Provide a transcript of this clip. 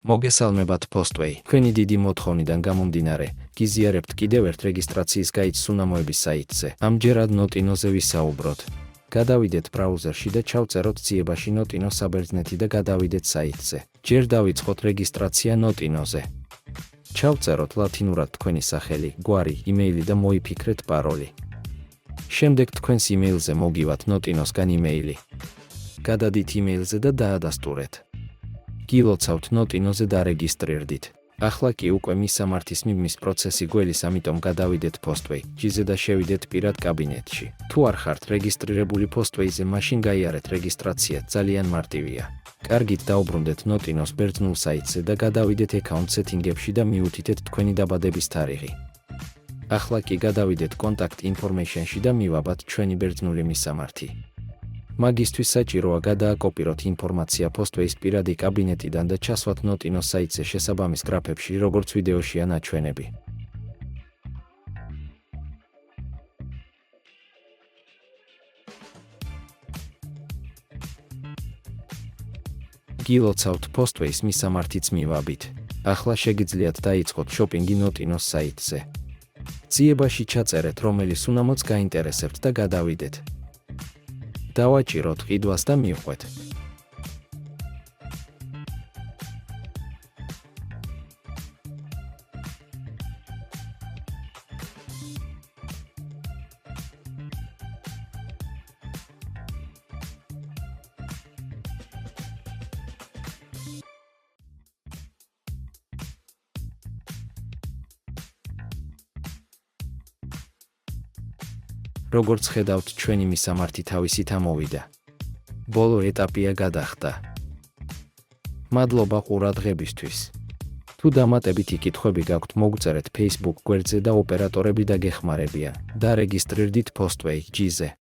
მოგესალმებათ Postway. Თქვენი დიდი მოთხოვნიდან გამომდინარე, გიზიარებთ კიდევ ერთ რეგისტრაციის გაიდს სუნამოების საიტზე. ამჯერად Notino-ზე ვისაუბროთ. გადავიდეთ ბრაუზერში და ჩავწეროთ ციებაში Notino საბერძნეთი და გადავიდეთ საიტზე. ჯერ დავიწყოთ რეგისტრაცია Notino-ზე. ჩავწეროთ ლათინურად თქვენი სახელი, გვარი, იმეილი და მოიფიქრეთ პაროლი. შემდეგ თქვენს იმეილზე მოგივათ Notino-სგან იმეილი. გადადით იმეილზე და დაადასტურეთ. გილოცავთ Notino-ზე დარეგისტრირდით. ახლა კი უკვე მისამართის მიბმის პროცესი გველის, ამიტომ გადავიდეთ Postway-ზე და შევიდეთ პირად კაბინეტში. თუ არ ხართ რეგისტრირებული Postway-ზე, მაშინ გაიარეთ რეგისტრაცია, ძალიან მარტივია. კარგით დაუბრუნდეთ Notino-s ბერძნულ საიტზე და გადავიდეთ account setting-ებში და მიუთითეთ თქვენი დაბადების თარიღი. ახლა კი გადავიდეთ contact information-ში და მივაბათ ჩვენი ბერძნული მისამართი. მაგისთვის საჭიროა გადააკოპიროთ ინფორმაცია Postway-s პირადი კაბინეტიდან და ჩასვათ Notino საიტზე შესაბამის გრაფებში, როგორც ვიდეოშია ნაჩვენები. გილოცავთ Postway-s მისამართიც მივაბით. ახლა შეგიძლიათ დაიწყოთ შოპინგი Notino საიტზე. ციებაში ჩაწერეთ, რომელი სუნამოც გაინტერესებთ და გადავიდეთ. დავაჭიროთ ყიდვას და მივხვეთ. როგორც ხედავთ, ჩვენი მისამართი თავისით ამოვიდა. ბოლო ეტაპია გადახდა. მადლობა ყურადღებისთვის. თუ დამატებითი კითხვები გაქვთ, მოგწერეთ Facebook გვერდზე და ოპერატორები დაგეხმარებიან. დარეგისტრირდით Postway-ზე.